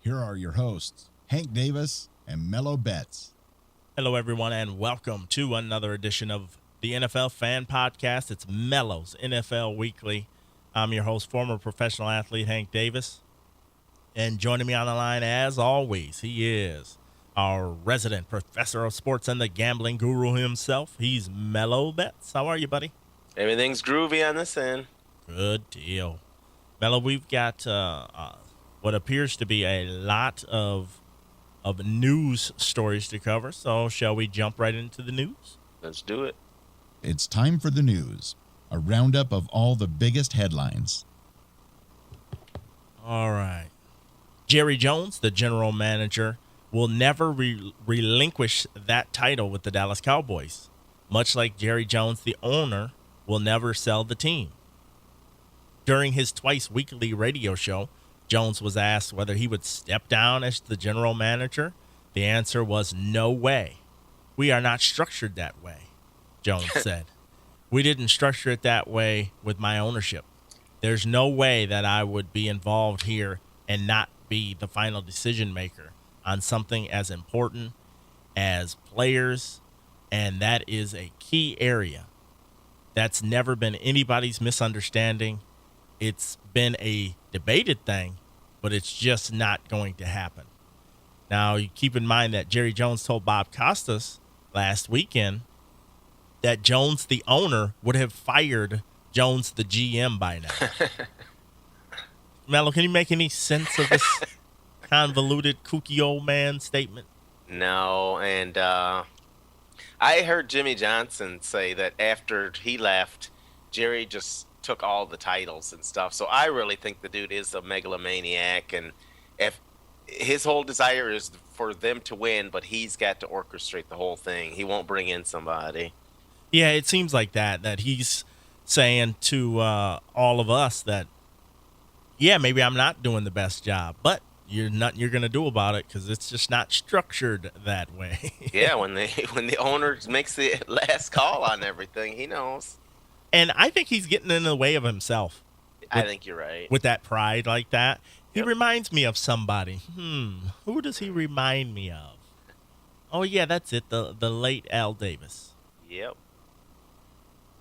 Here are your hosts, Hank Davis and Mello Betts. Hello, everyone, and welcome to another edition of the NFL Fan Podcast. It's Mello's NFL Weekly. I'm your host, former professional athlete Hank Davis. And joining me on the line, as always, he is our resident professor of sports and the gambling guru himself. He's Mello Betts. How are you, buddy? Everything's groovy on this end. Good deal. Mello, we've got what appears to be a lot of news stories to cover. So shall we jump right into the news? Let's do it. It's time for the news, a roundup of all the biggest headlines. All right. Jerry Jones, the general manager, will never relinquish that title with the Dallas Cowboys. Much like Jerry Jones, the owner, will never sell the team. During his twice-weekly radio show, Jones was asked whether he would step down as the general manager. The answer was no way. We are not structured that way, Jones said. We didn't structure it that way with my ownership. There's no way that I would be involved here and not be the final decision maker on something as important as players, and that is a key area. That's never been anybody's misunderstanding. It's been a debated thing, but it's just not going to happen. Now, you keep in mind that Jerry Jones told Bob Costas last weekend that Jones, the owner, would have fired Jones, the GM, by now. Mello, can you make any sense of this convoluted, kooky old man statement? No, and I heard Jimmy Johnson say that after he left, Jerry just took all the titles and stuff. So I really think the dude is a megalomaniac, and if his whole desire is for them to win, but he's got to orchestrate the whole thing. He won't bring in somebody. Yeah, it seems like that he's saying to all of us that, yeah, maybe I'm not doing the best job, but you're going to do about it because it's just not structured that way. Yeah, when the owner makes the last call on everything, he knows. And I think he's getting in the way of himself. I think you're right. With that pride like that. He Yep. reminds me of somebody. Who does he remind me of? Oh, yeah, that's it. The late Al Davis. Yep.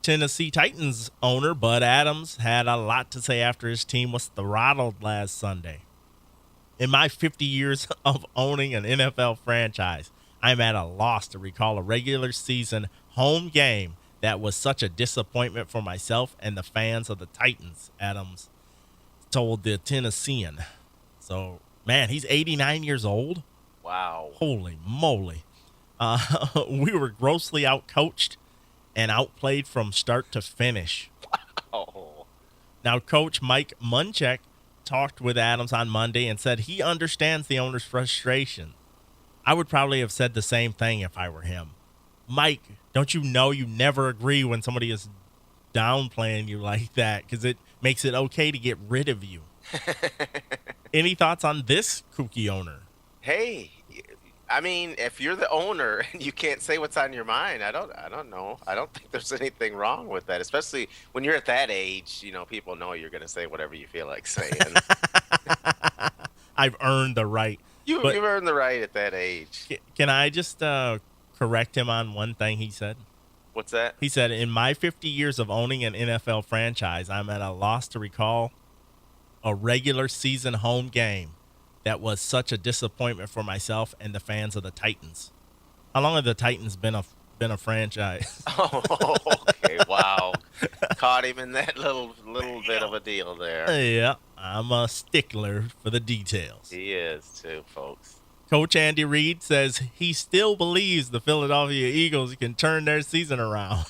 Tennessee Titans owner Bud Adams had a lot to say after his team was throttled last Sunday. In my 50 years of owning an NFL franchise, I'm at a loss to recall a regular season home game that was such a disappointment for myself and the fans of the Titans, Adams told the Tennessean. So, man, he's 89 years old? Wow. Holy moly. We were grossly outcoached and outplayed from start to finish. Oh. Now, Coach Mike Munchak talked with Adams on Monday and said he understands the owner's frustration. I would probably have said the same thing if I were him. Mike, don't you know you never agree when somebody is downplaying you like that because it makes it okay to get rid of you. Any thoughts on this kooky owner? Hey, I mean, if you're the owner and you can't say what's on your mind, I don't know. I don't think there's anything wrong with that, especially when you're at that age. You know, people know you're going to say whatever you feel like saying. I've earned the right. You've earned the right at that age. Can I just correct him on one thing he said? What's that? He said, in my 50 years of owning an NFL franchise, I'm at a loss to recall a regular season home game that was such a disappointment for myself and the fans of the Titans. How long have the Titans been a franchise? Oh, okay. Wow. Caught him in that little bit of a deal there. Yeah, I'm a stickler for the details. He is too, folks. Coach Andy Reid says he still believes the Philadelphia Eagles can turn their season around.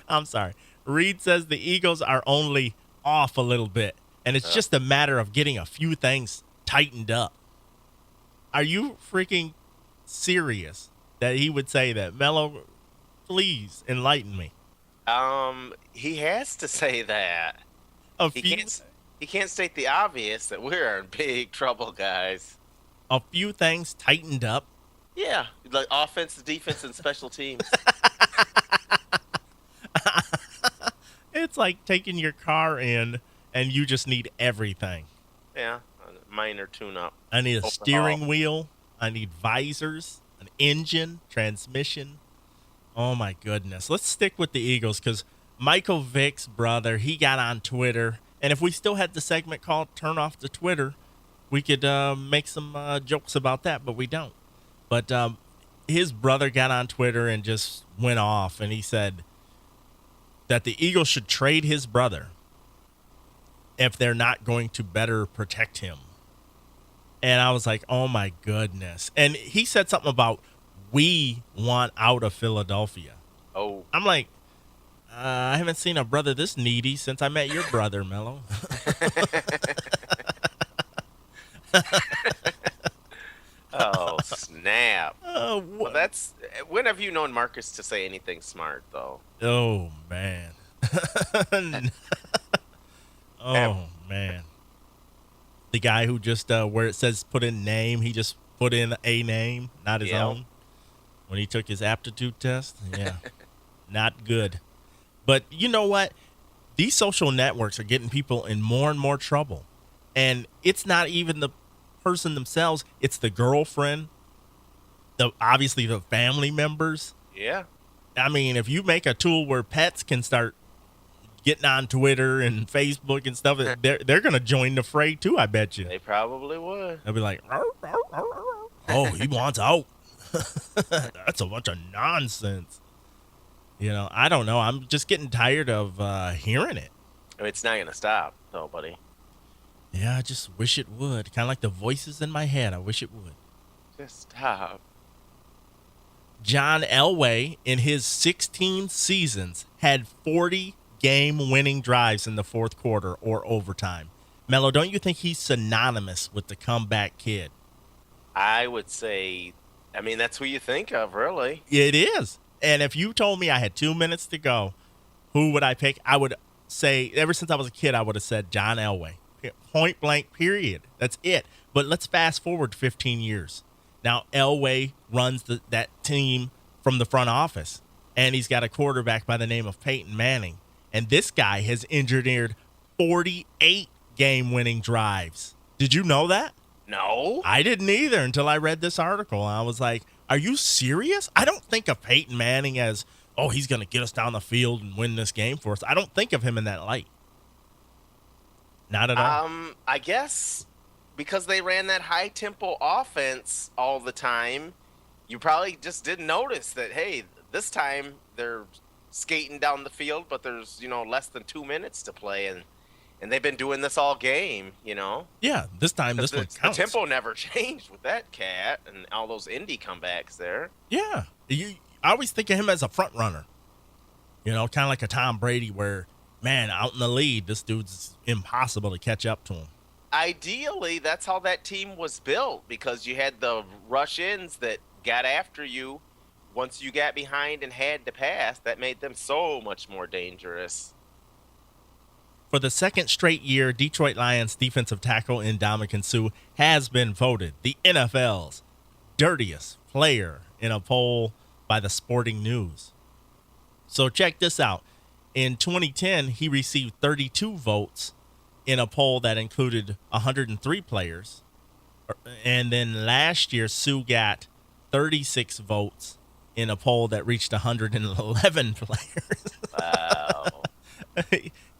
I'm sorry. Reid says the Eagles are only off a little bit, and it's just a matter of getting a few things tightened up. Are you freaking serious that he would say that? Mello, please enlighten me. He has to say that. He can't state the obvious that we're in big trouble, guys. A few things tightened up? Yeah, like offense, defense, and special teams. It's like taking your car in and you just need everything. Yeah, minor tune-up. I need a Overhaul. steering wheel. I need visors, an engine, transmission. Oh, my goodness. Let's stick with the Eagles because Michael Vick's brother, he got on Twitter. And if we still had the segment called Turn Off the Twitter, we could make some jokes about that, but we don't. But his brother got on Twitter and just went off, and he said that the Eagles should trade his brother if they're not going to better protect him. And I was like, oh, my goodness. And he said something about, we want out of Philadelphia. Oh. I'm like, I haven't seen a brother this needy since I met your brother, Mello. Oh, snap. Well, when have you known Marcus to say anything smart, though? Oh, man. Man. The guy who just, where it says put in name, he just put in a name, not his own. When he took his aptitude test. Yeah. Not good. But you know what? These social networks are getting people in more and more trouble. And it's not even the person themselves. It's the girlfriend, obviously the family members. Yeah. I mean, if you make a tool where pets can start getting on Twitter and Facebook and stuff, they're going to join the fray too, I bet you. They probably would. They'll be like, oh, he wants out. That's a bunch of nonsense. You know, I don't know. I'm just getting tired of hearing it. I mean, it's not going to stop, though, buddy. Yeah, I just wish it would. Kind of like the voices in my head. I wish it would. Just stop. John Elway, in his 16 seasons, had 40 game-winning drives in the fourth quarter or overtime. Mello, don't you think he's synonymous with the comeback kid? I would say, I mean, that's who you think of, really. It is. And if you told me I had 2 minutes to go, who would I pick? I would say, ever since I was a kid, I would have said John Elway. Point blank, period. That's it. But let's fast forward 15 years. Now, Elway runs that team from the front office, and he's got a quarterback by the name of Peyton Manning. And this guy has engineered 48 game-winning drives. Did you know that? No. I didn't either until I read this article. I was like, are you serious? I don't think of Peyton Manning as, oh, he's going to get us down the field and win this game for us. I don't think of him in that light. Not at all. I guess because they ran that high-tempo offense all the time, you probably just didn't notice that, hey, this time they're skating down the field, but there's, less than 2 minutes to play, and they've been doing this all game, Yeah, this time this one counts. The tempo never changed with that cat and all those indie comebacks there. Yeah. I always think of him as a front runner. Kind of like a Tom Brady where, man, out in the lead, this dude's impossible to catch up to him. Ideally, that's how that team was built, because you had the rush-ins that got after you once you got behind and had to pass. That made them so much more dangerous. For the second straight year, Detroit Lions defensive tackle Ndamukong Suh has been voted the NFL's dirtiest player in a poll by the Sporting News. So check this out. In 2010, he received 32 votes in a poll that included 103 players. And then last year, Suh got 36 votes in a poll that reached 111 players. Wow.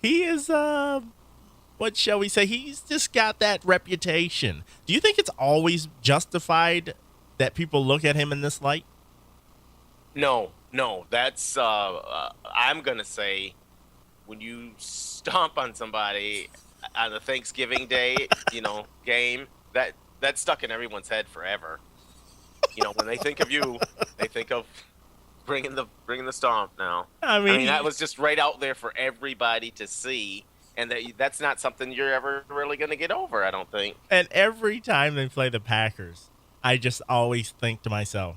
He is, what shall we say? He's just got that reputation. Do you think it's always justified that people look at him in this light? No. That's, I'm going to say, when you stomp on somebody on the Thanksgiving Day, game, that's stuck in everyone's head forever. When they think of you, they think of bringing the stomp now. I mean, that was just right out there for everybody to see, and that's not something you're ever really going to get over, I don't think. And every time they play the Packers, I just always think to myself,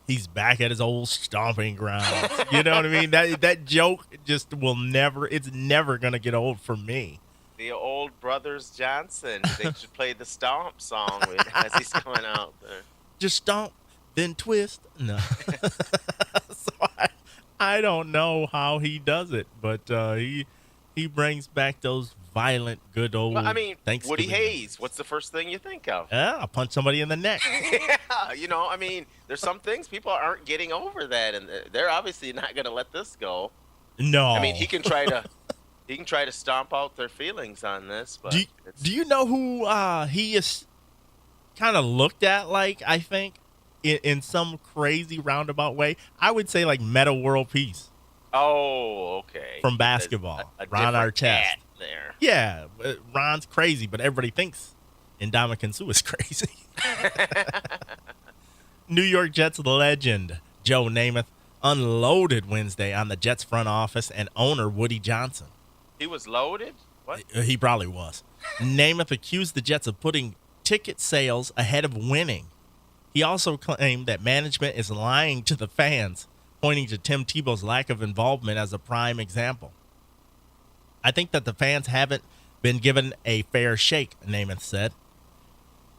he's back at his old stomping grounds. You know what I mean? That joke just it's never going to get old for me. The old Brothers Johnson, they should play the stomp song as he's coming out there. Just stomp, then twist. No. So I don't know how he does it, but he brings back those violent, good old Well, I mean, Thanksgiving. Woody Hayes. What's the first thing you think of? Yeah, I'll punch somebody in the neck. Yeah, I mean, there's some things people aren't getting over that, and they're obviously not going to let this go. No. I mean, he can try to stomp out their feelings on this, but do you know who he is kind of looked at like, I think, in some crazy roundabout way? I would say like Meta World Peace. Oh, okay. From basketball. A Ron Artest. cat there. Yeah, Ron's crazy, but everybody thinks Ndamukong Suh is crazy. New York Jets legend Joe Namath unloaded Wednesday on the Jets front office and owner Woody Johnson. He was loaded? What? He probably was. Namath accused the Jets of putting ticket sales ahead of winning. He also claimed that management is lying to the fans, pointing to Tim Tebow's lack of involvement as a prime example. I think that the fans haven't been given a fair shake, Namath said.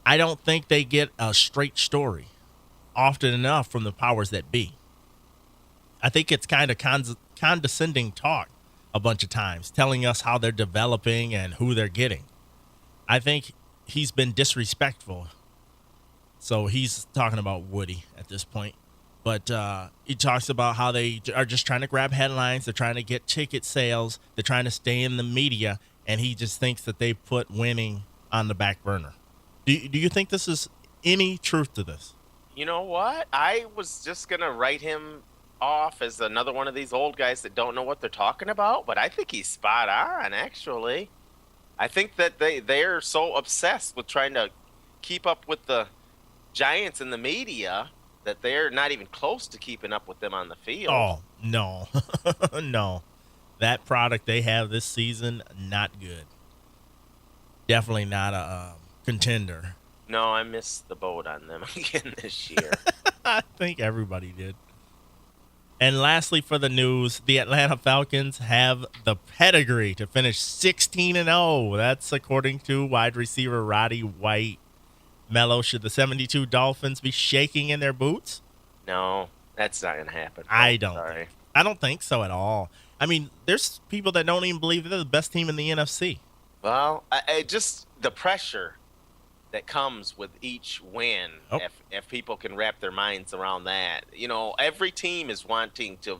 I don't think they get a straight story often enough from the powers that be. I think it's kind of condescending talk a bunch of times, telling us how they're developing and who they're getting. I think he's been disrespectful. So he's talking about Woody at this point. But he talks about how they are just trying to grab headlines. They're trying to get ticket sales. They're trying to stay in the media. And he just thinks that they put winning on the back burner. Do you think this is any truth to this? You know what? I was just going to write him off as another one of these old guys that don't know what they're talking about. But I think he's spot on, actually. I think that they're so obsessed with trying to keep up with the Giants in the media that they're not even close to keeping up with them on the field. Oh, no. No. That product they have this season, not good. Definitely not a contender. No, I missed the boat on them again this year. I think everybody did. And lastly for the news, the Atlanta Falcons have the pedigree to finish 16-0. That's according to wide receiver Roddy White. Mello, should the 72 Dolphins be shaking in their boots? No, that's not going to happen. I don't think so at all. I mean, there's people that don't even believe they're the best team in the NFC. Well, I just the pressure that comes with each win, if people can wrap their minds around that. Every team is wanting to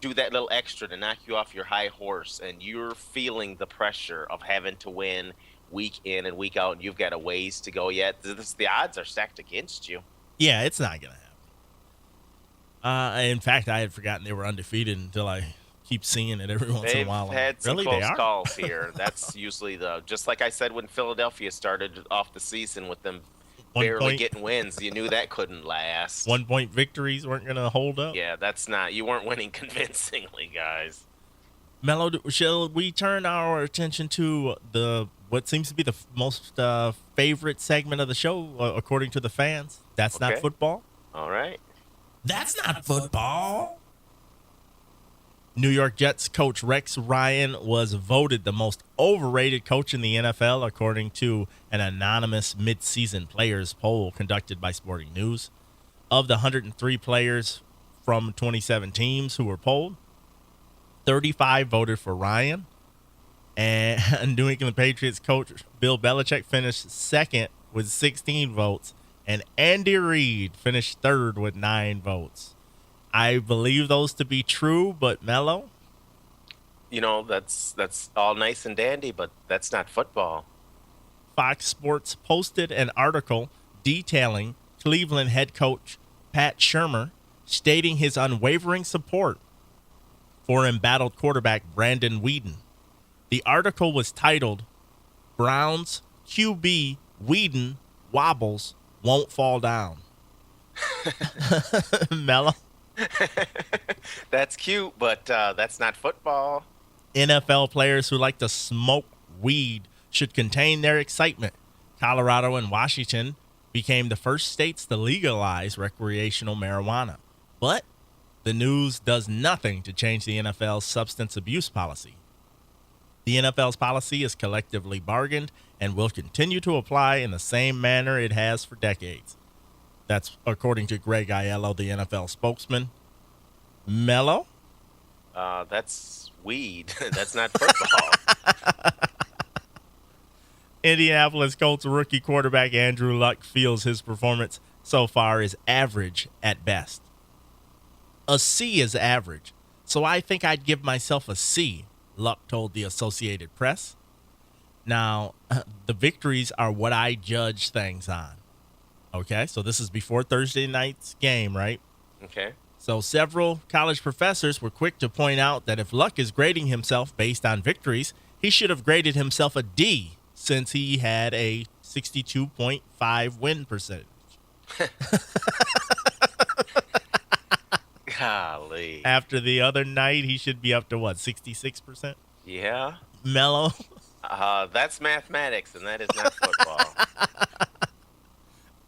do that little extra to knock you off your high horse, and you're feeling the pressure of having to win week in and week out, and you've got a ways to go yet. The odds are stacked against you. Yeah, it's not going to happen. In fact, I had forgotten they were undefeated until I keep seeing it every once in a while. They've had some really? close calls here. That's usually just like I said when Philadelphia started off the season with them barely getting wins. You knew that couldn't last. 1-point victories weren't going to hold up. Yeah, you weren't winning convincingly, guys. Mello, shall we turn our attention to what seems to be the most favorite segment of the show, according to the fans? That's not football? All right. That's not football. New York Jets coach Rex Ryan was voted the most overrated coach in the NFL, according to an anonymous midseason players poll conducted by Sporting News. Of the 103 players from 27 teams who were polled, 35 voted for Ryan, and New England Patriots coach Bill Belichick finished second with 16 votes, and Andy Reid finished third with 9 votes. I believe those to be true, but Mello? That's all nice and dandy, but that's not football. Fox Sports posted an article detailing Cleveland head coach Pat Shurmur stating his unwavering support for embattled quarterback Brandon Weeden. The article was titled, Browns QB Weeden Wobbles Won't Fall Down. Mello? That's cute, but that's not football. NFL players who like to smoke weed should contain their excitement. Colorado and Washington became the first states to legalize recreational marijuana. But the news does nothing to change the NFL's substance abuse policy. The NFL's policy is collectively bargained and will continue to apply in the same manner it has for decades. That's according to Greg Aiello, the NFL spokesman. Mello? That's weed. That's not football. Indianapolis Colts rookie quarterback Andrew Luck feels his performance so far is average at best. A C is average, so I think I'd give myself a C, Luck told the Associated Press. Now, the victories are what I judge things on. Okay, so this is before Thursday night's game, right? Okay. So several college professors were quick to point out that if Luck is grading himself based on victories, he should have graded himself a D since he had a 62.5 win percentage. Golly. After the other night, he should be up to what, 66%? Yeah. Mellow. That's mathematics, and that is not football.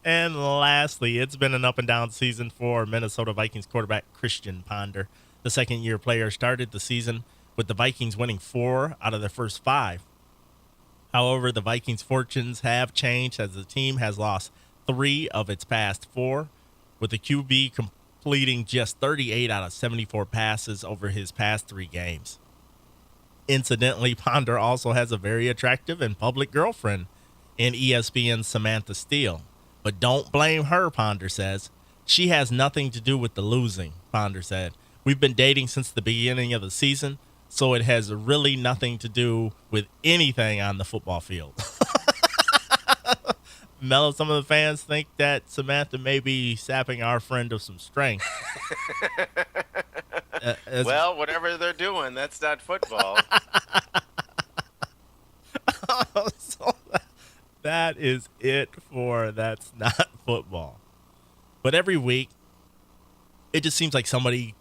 And lastly, it's been an up-and-down season for Minnesota Vikings quarterback Christian Ponder. The second-year player started the season with the Vikings winning 4 out of their first 5. However, the Vikings' fortunes have changed as the team has lost 3 of its past 4, with the QB completing just 38 out of 74 passes over his past 3 games. Incidentally, Ponder also has a very attractive and public girlfriend in ESPN's Samantha Steele. But don't blame her, Ponder says. She has nothing to do with the losing, Ponder said. We've been dating since the beginning of the season, so it has really nothing to do with anything on the football field. Mello, some of the fans think that Samantha may be sapping our friend of some strength. Well, whatever they're doing, that's not football. So that is it for That's Not Football. But every week, it just seems like somebody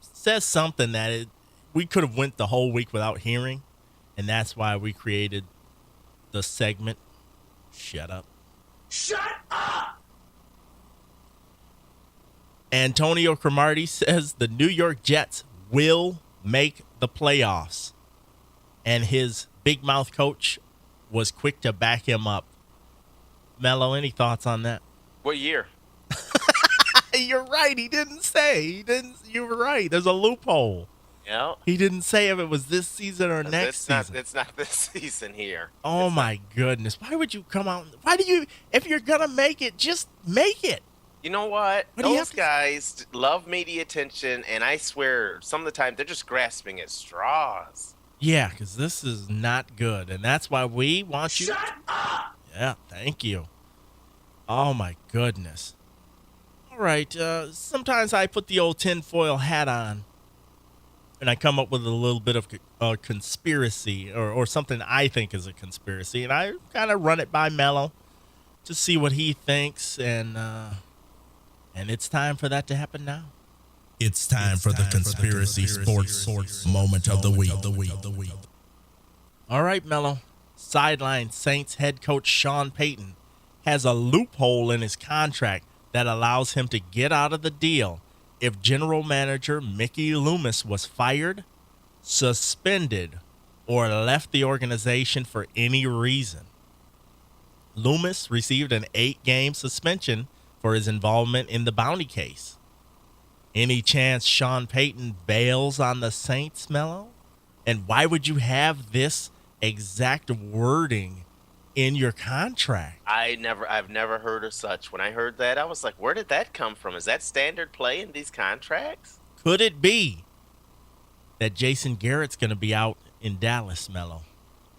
says something that we could have went the whole week without hearing, and that's why we created the segment, Shut Up. Shut up! Antonio Cromartie says the New York Jets will make the playoffs, and his big mouth coach was quick to back him up. Mello, any thoughts on that? What year? You're right. He didn't say. You were right. There's a loophole. Yeah. He didn't say if it was this season or next season. It's not this season here. Oh, my goodness. Why would you come out? Why do you, if you're going to make it, just make it. You know what? What do you Those guys love media attention, and I swear some of the time they're just grasping at straws. Yeah, because this is not good, and that's why we want you. Shut up! Yeah, thank you. Oh, my goodness. All right, sometimes I put the old tinfoil hat on, and I come up with a little bit of a conspiracy or something I think is a conspiracy, and I kind of run it by Mello to see what he thinks, and it's time for that to happen now. It's time for the conspiracy sports moment of the week. All right, Mello. Sideline Saints head coach Sean Payton has a loophole in his contract that allows him to get out of the deal if general manager Mickey Loomis was fired, suspended, or left the organization for any reason. Loomis received an 8-game suspension for his involvement in the bounty case. Any chance Sean Payton bails on the Saints, Mello? And why would you have this exact wording in your contract? I've never heard of such. When I heard that, I was like, where did that come from? Is that standard play in these contracts? Could it be that Jason Garrett's going to be out in Dallas, Mello,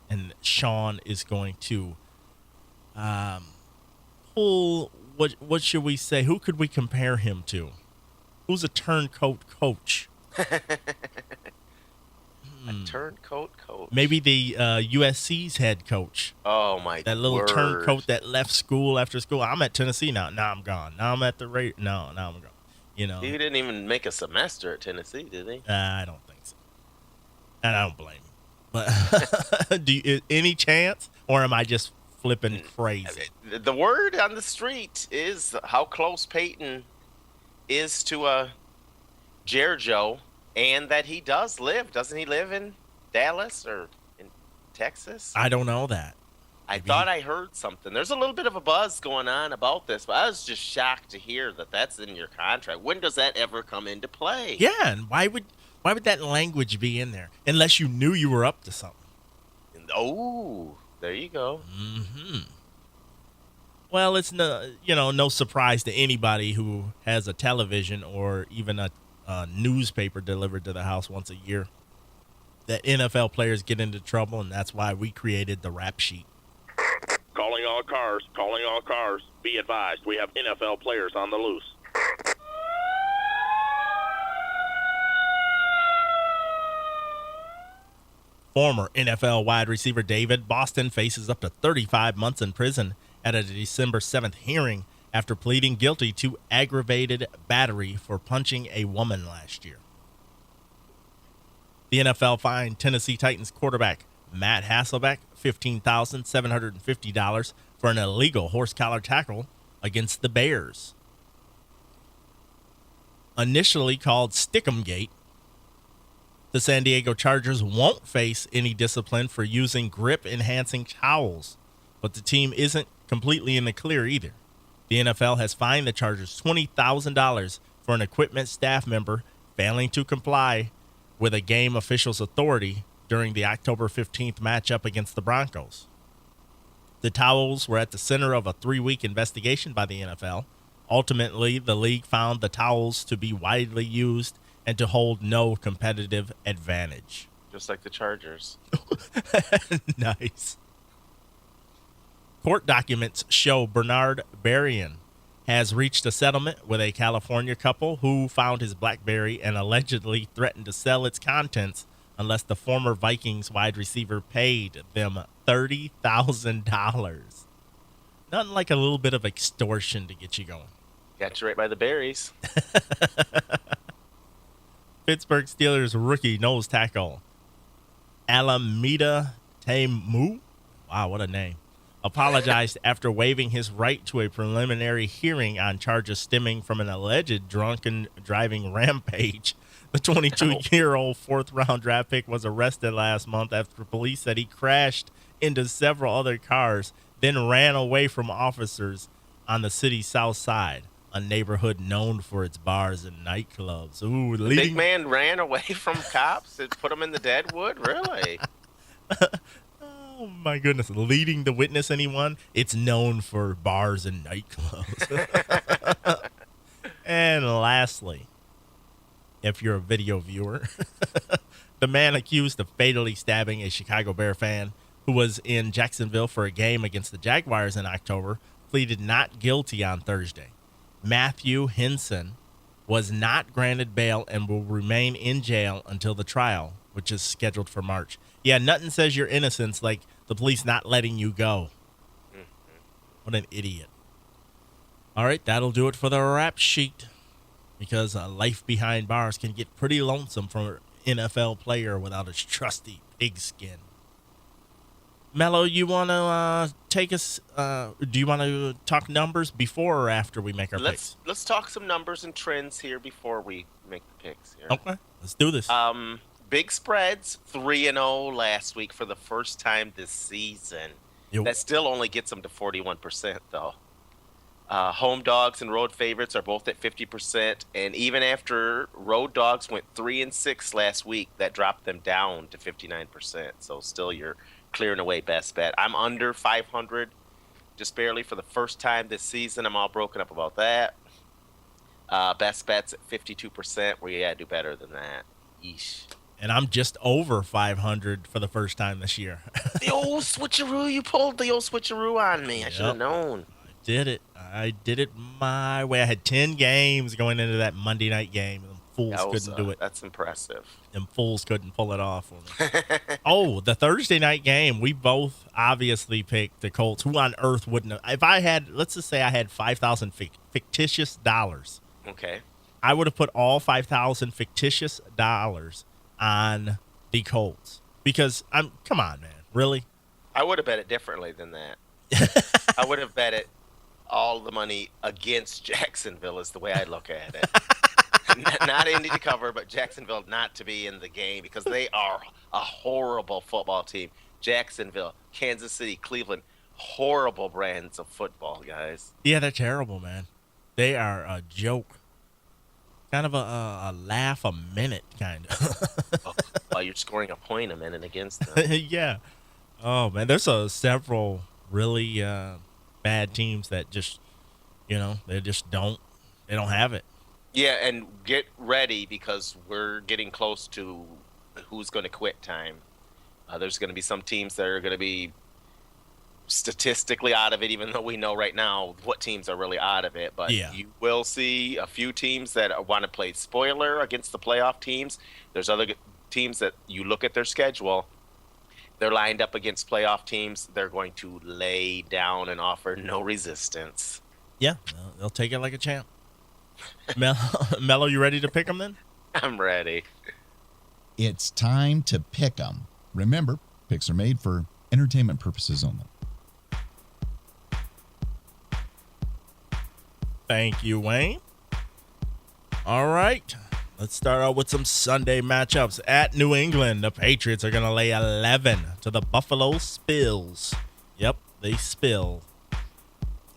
and Sean is going to pull, what should we say? Who could we compare him to? Who's a turncoat coach? A turncoat coach. Maybe the USC's head coach. Oh, my God. That little turncoat that left school after school. I'm at Tennessee now. Now I'm gone. Now I'm at the rate. No, now I'm gone. You know. He didn't even make a semester at Tennessee, did he? I don't think so. And I don't blame him. But any chance? Or am I just flipping crazy? The word on the street is how close Peyton is to Jerjo, and that he does live. Doesn't he live in Dallas or in Texas? I don't know that. I thought I heard something. There's a little bit of a buzz going on about this, but I was just shocked to hear that that's in your contract. When does that ever come into play? Yeah, and why would that language be in there unless you knew you were up to something? Oh, There you go. Well, it's no surprise to anybody who has a television or even a newspaper delivered to the house once a year that NFL players get into trouble, and that's why we created the rap sheet. Calling all cars. Calling all cars. Be advised, we have NFL players on the loose. Former NFL wide receiver David Boston faces up to 35 months in prison at a December 7th hearing after pleading guilty to aggravated battery for punching a woman last year. The NFL fined Tennessee Titans quarterback Matt Hasselbeck $15,750 for an illegal horse collar tackle against the Bears. Initially called Stick'em-gate, the San Diego Chargers won't face any discipline for using grip-enhancing towels, but the team isn't completely in the clear either. The NFL has fined the Chargers $20,000 for an equipment staff member failing to comply with a game official's authority during the October 15th matchup against the Broncos. The towels were at the center of a 3-week investigation by the NFL. Ultimately, the league found the towels to be widely used and to hold no competitive advantage. Just like the Chargers. Nice. Court documents show Bernard Berrien has reached a settlement with a California couple who found his BlackBerry and allegedly threatened to sell its contents unless the former Vikings wide receiver paid them $30,000. Nothing like a little bit of extortion to get you going. Got you right by the berries. Pittsburgh Steelers rookie nose tackle Alameda Taimu, wow, what a name, apologized after waiving his right to a preliminary hearing on charges stemming from an alleged drunken driving rampage. The 22-year-old fourth-round draft pick was arrested last month after police said he crashed into several other cars, then ran away from officers on the city's south side, a neighborhood known for its bars and nightclubs. Ooh, The big man ran away from cops and put him in the deadwood? Really? Oh, my goodness. Leading the witness, anyone? It's known for bars and nightclubs. And lastly, if you're a video viewer, the man accused of fatally stabbing a Chicago Bear fan who was in Jacksonville for a game against the Jaguars in October pleaded not guilty on Thursday. Matthew Henson was not granted bail and will remain in jail until the trial, which is scheduled for March. Yeah, nothing says you're innocent like the police not letting you go. What an idiot. All right, that'll do it for the rap sheet, because life behind bars can get pretty lonesome for an NFL player without his trusty pigskin. Mello, you want to take us? Do you want to talk numbers before or after we make our picks? Let's talk some numbers and trends here before we make the picks here. Okay, let's do this. Big spreads, 3-0 last week for the first time this season. Yep. That still only gets them to 41%, though. Home dogs and road favorites are both at 50%, and even after road dogs went 3-6 last week, that dropped them down to 59%. So still you're clearing away best bet. I'm under 500, just barely for the first time this season. I'm all broken up about that. Best bets at 52%, where you gotta do better than that. Yeesh. And I'm just over 500 for the first time this year. The old switcheroo, you pulled the old switcheroo on me. I should have known. I did it my way. I had 10 games going into that Monday night game. Them fools couldn't do it. That's impressive. Them fools couldn't pull it off for me. Oh, the Thursday night game, we both obviously picked the Colts. Who on earth wouldn't have? If I had, let's just say I had 5,000 fictitious dollars. Okay. I would have put all 5,000 fictitious dollars on the Colts. Because, come on, man. Really? I would have bet it differently than that. I would have bet it all the money against Jacksonville is the way I look at it. Not Indy to cover, but Jacksonville not to be in the game because they are a horrible football team. Jacksonville, Kansas City, Cleveland, horrible brands of football, guys. Yeah, they're terrible, man. They are a joke. Kind of a laugh a minute, kind of. While you're scoring a point a minute against them. Yeah. Oh man, there's several really bad teams that just, they just they don't have it. Yeah, and get ready because we're getting close to who's going to quit time. There's going to be some teams that are going to be statistically out of it, even though we know right now what teams are really out of it. But Yeah. you will see a few teams that want to play spoiler against the playoff teams. There's other teams that you look at their schedule. They're lined up against playoff teams. They're going to lay down and offer no resistance. Yeah, they'll take it like a champ. Mello, you ready to pick them then? I'm ready. It's time to pick 'em. Remember, picks are made for entertainment purposes only. Thank you, Wayne. All right. Let's start out with some Sunday matchups. At New England, the Patriots are going to lay 11 to the Buffalo Spills. Yep, they spill.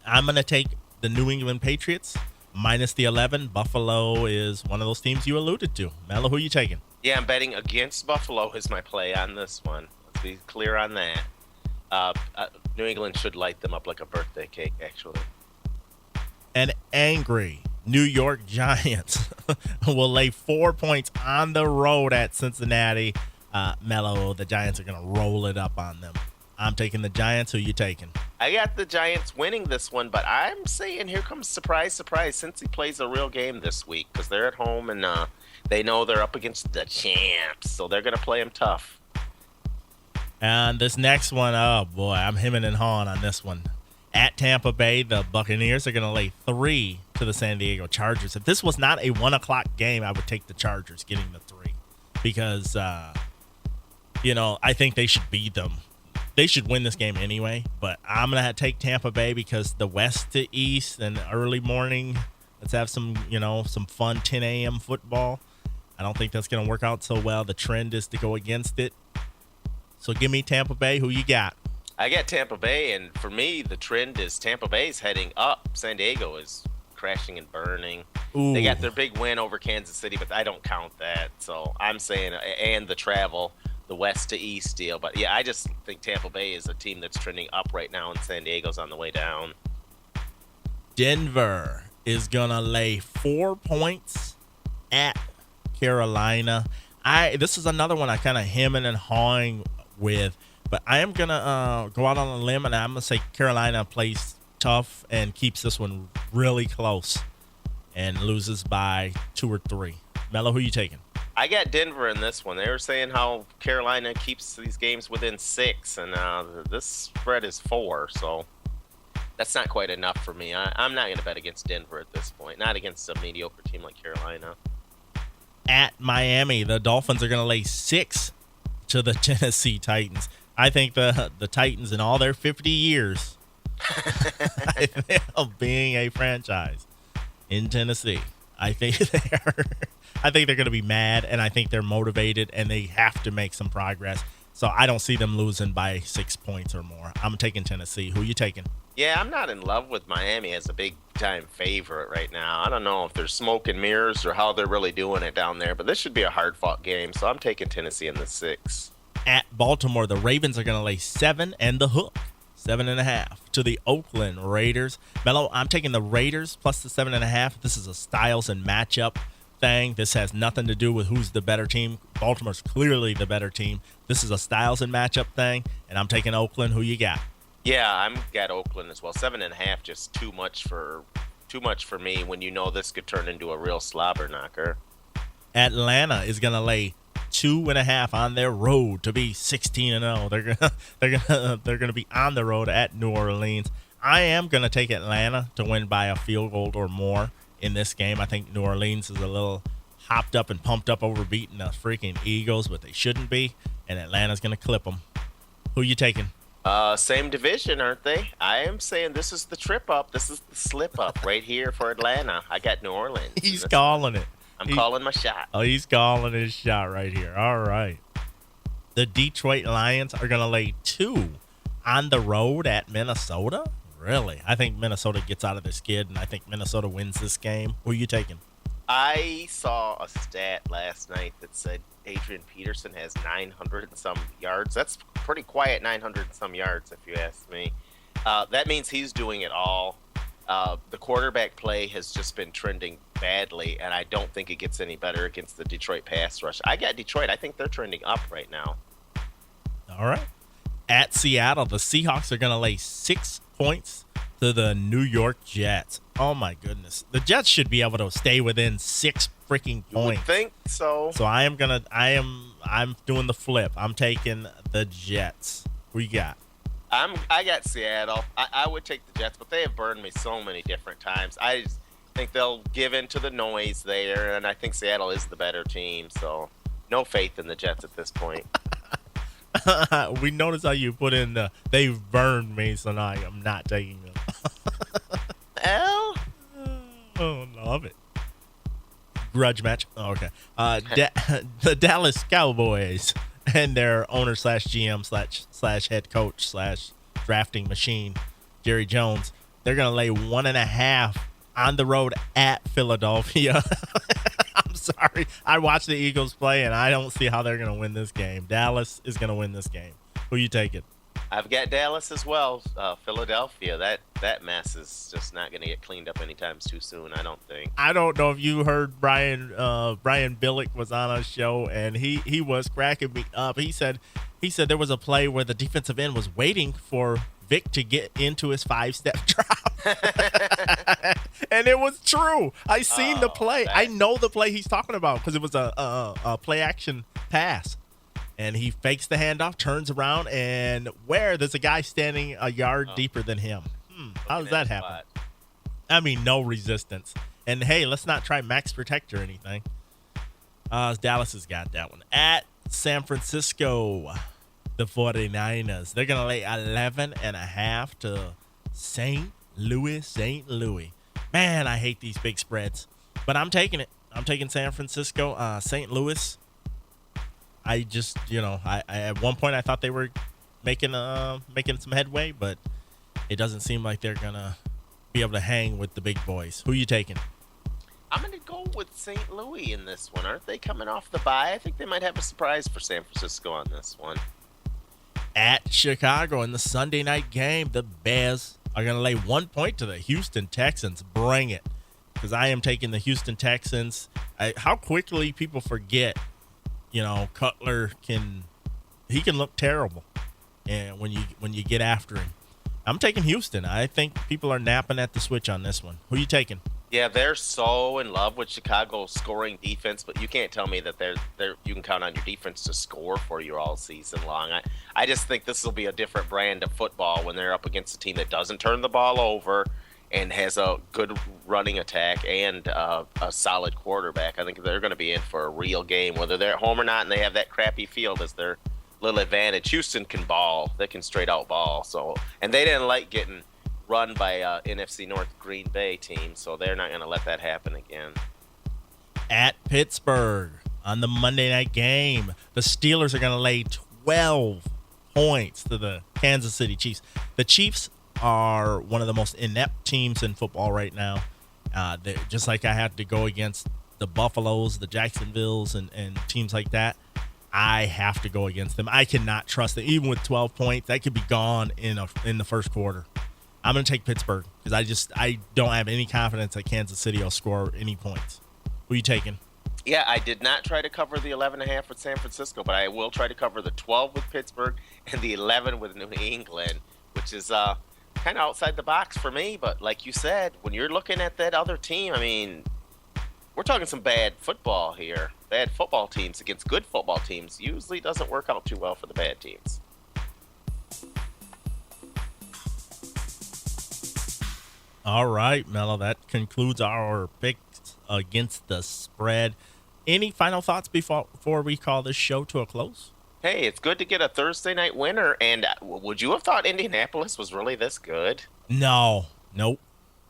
I'm going to take the New England Patriots minus the 11. Buffalo is one of those teams you alluded to. Mello, who you taking? Yeah, I'm betting against Buffalo is my play on this one. Let's be clear on that. New England should light them up like a birthday cake, actually. An angry New York Giants will lay 4 points on the road at Cincinnati. Mello, the Giants are going to roll it up on them. I'm taking the Giants. Who you taking? I got the Giants winning this one, but I'm saying here comes surprise, surprise, since he plays a real game this week because they're at home and they know they're up against the champs, so they're going to play them tough. And this next one, oh boy, I'm hemming and hawing on this one. At Tampa Bay, the Buccaneers are going to lay 3 to the San Diego Chargers. If this was not a 1 o'clock game, I would take the Chargers getting the 3 because, I think they should beat them. They should win this game anyway, but I'm going to take Tampa Bay because the west to east and early morning, let's have some fun 10 a.m. football. I don't think that's going to work out so well. The trend is to go against it. So give me Tampa Bay. Who you got? I got Tampa Bay, and for me, the trend is Tampa Bay's heading up. San Diego is crashing and burning. Ooh. They got their big win over Kansas City, but I don't count that. So I'm saying, and the travel, the west to east deal. But yeah, I just think Tampa Bay is a team that's trending up right now, and San Diego's on the way down. Denver is going to lay 4 points at Carolina. This is another one I kind of hemming and hawing with. But I am going to go out on a limb, and I'm going to say Carolina plays tough and keeps this one really close and loses by 2 or 3. Mello, who you taking? I got Denver in this one. They were saying how Carolina keeps these games within 6, and this spread is 4, so that's not quite enough for me. I'm not going to bet against Denver at this point, not against a mediocre team like Carolina. At Miami, the Dolphins are going to lay 6 to the Tennessee Titans. I think the Titans in all their 50 years of being a franchise in Tennessee, I think they're going to be mad, and I think they're motivated, and they have to make some progress. So I don't see them losing by 6 points or more. I'm taking Tennessee. Who you taking? Yeah, I'm not in love with Miami as a big-time favorite right now. I don't know if there's smoke and mirrors or how they're really doing it down there, but this should be a hard-fought game, so I'm taking Tennessee in the 6. At Baltimore, the Ravens are going to lay 7 and the hook, 7.5 to the Oakland Raiders. Mello, I'm taking the Raiders plus the 7.5. This is a styles and matchup thing. This has nothing to do with who's the better team. Baltimore's clearly the better team. This is a styles and matchup thing, and I'm taking Oakland. Who you got? Yeah, I'm got Oakland as well. 7.5, just too much for me when you know this could turn into a real slobber knocker. Atlanta is going to lay 2.5 on their road to be 16-0. They're gonna be on the road at New Orleans. I am gonna take Atlanta to win by a field goal or more in this game. I think New Orleans is a little hopped up and pumped up over beating the freaking Eagles, but they shouldn't be. And Atlanta's gonna clip them. Who you taking? Same division, aren't they? I am saying this is the trip up. This is the slip up right here for Atlanta. I got New Orleans. He's calling it. I'm calling my shot. Oh, he's calling his shot right here. All right. The Detroit Lions are going to lay 2 on the road at Minnesota. Really? I think Minnesota gets out of this skid, and I think Minnesota wins this game. Who are you taking? I saw a stat last night that said Adrian Peterson has 900 and some yards. That's pretty quiet, 900 and some yards, if you ask me. That means he's doing it all. The quarterback play has just been trending badly, and I don't think it gets any better against the Detroit pass rush. I got Detroit. I think they're trending up right now. All right. At Seattle, the Seahawks are going to lay 6 points to the New York Jets. Oh, my goodness. The Jets should be able to stay within 6 freaking You would points. think so. So I'm doing the flip. I'm taking the Jets. Who you got? I got Seattle. I would take the Jets, but they have burned me so many different times. I just think they'll give in to the noise there, and I think Seattle is the better team. So no faith in the Jets at this point. We noticed how you put in the they've burned me, so now I'm not taking them. Well, Oh, love it. Grudge match. Oh, okay. The Dallas Cowboys and their owner slash GM slash head coach slash drafting machine, Jerry Jones, they're going to lay 1.5 on the road at Philadelphia. I'm sorry. I watched the Eagles play, and I don't see how they're going to win this game. Dallas is going to win this game. Who you taking? I've got Dallas as well. Philadelphia, that mess is just not going to get cleaned up anytime too soon, I don't think. I don't know if you heard Brian Billick was on a show, and he was cracking me up. He said there was a play where the defensive end was waiting for Vic to get into his 5-step drop. And it was true. I seen the play. I know the play he's talking about because it was a play action pass. And he fakes the handoff, turns around, and there's a guy standing a yard deeper than him. How does that happen? I mean, no resistance. And, hey, let's not try max protect or anything. Dallas has got that one. At San Francisco, the 49ers. They're going to lay 11.5 to St. Louis. Man, I hate these big spreads. But I'm taking it. I'm taking San Francisco. St. Louis. I just, I at one point I thought they were making some headway, but it doesn't seem like they're gonna be able to hang with the big boys. Who you taking? I'm going to go with St. Louis in this one. Aren't they coming off the bye? I think they might have a surprise for San Francisco on this one. At Chicago in the Sunday night game, the Bears are gonna lay 1 point to the Houston Texans. Bring it, because I am taking the Houston Texans. How quickly people forget. Cutler can look terrible, and when you get after him, I'm taking Houston. I think people are napping at the switch on this one. Who you taking? Yeah, they're so in love with Chicago's scoring defense, but you can't tell me that you can count on your defense to score for you all season long. I just think this will be a different brand of football when they're up against a team that doesn't turn the ball over and has a good running attack and a solid quarterback. I think they're going to be in for a real game, whether they're at home or not, and they have that crappy field as their little advantage. Houston can ball. They can straight out ball. And they didn't like getting run by NFC North Green Bay team, so they're not going to let that happen again. At Pittsburgh on the Monday night game, the Steelers are going to lay 12 points to the Kansas City Chiefs. The Chiefs are one of the most inept teams in football right now. Just like I had to go against the Buffaloes, the Jacksonvilles, and teams like that, I have to go against them. I cannot trust them. Even with 12 points, that could be gone in the first quarter. I'm going to take Pittsburgh because I don't have any confidence that Kansas City will score any points. Who are you taking? Yeah, I did not try to cover the 11.5 with San Francisco, but I will try to cover the 12 with Pittsburgh and the 11 with New England, which is kind of outside the box for me. But like you said, when you're looking at that other team, I mean, we're talking some bad football here. Bad football teams against good football teams usually doesn't work out too well for the bad teams. All right, Mello, that concludes our picks against the spread. Any final thoughts before we call this show to a close? Hey, it's good to get a Thursday night winner. And would you have thought Indianapolis was really this good? No. Nope.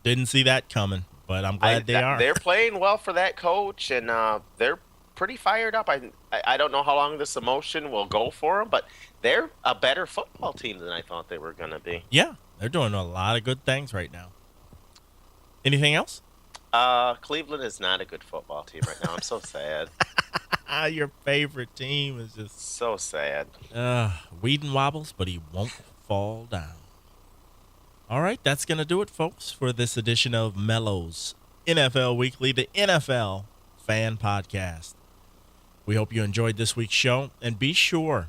Didn't see that coming, but I'm glad they are. They're playing well for that coach, and they're pretty fired up. I don't know how long this emotion will go for them, but they're a better football team than I thought they were going to be. Yeah, they're doing a lot of good things right now. Anything else? Cleveland is not a good football team right now. I'm so sad. Your favorite team is just So sad. Whedon wobbles, but he won't fall down. All right, that's going to do it, folks, for this edition of Mello's NFL Weekly, the NFL Fan Podcast. We hope you enjoyed this week's show, and be sure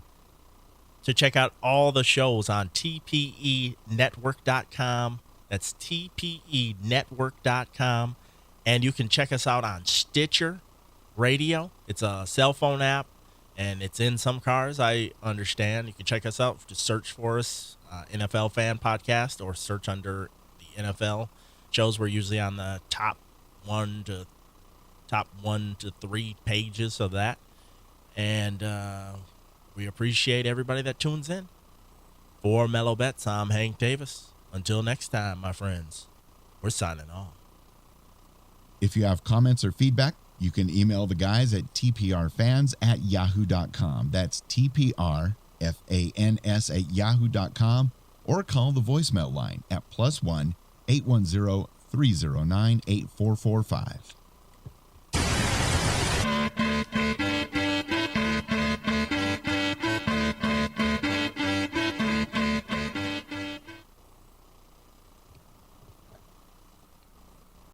to check out all the shows on tpenetwork.com. That's tpenetwork.com. And you can check us out on Stitcher Radio. It's a cell phone app, and it's in some cars, I understand. You can check us out. Just search for us, NFL Fan Podcast, or search under the NFL shows. We're usually on the top 1 to 3 pages of that. And we appreciate everybody that tunes in. For Mello Betts, I'm Hank Davis. Until next time, my friends, we're signing off. If you have comments or feedback, you can email the guys at tprfans@yahoo.com. That's tprfans@yahoo.com, or call the voicemail line at +1 810 309 8445.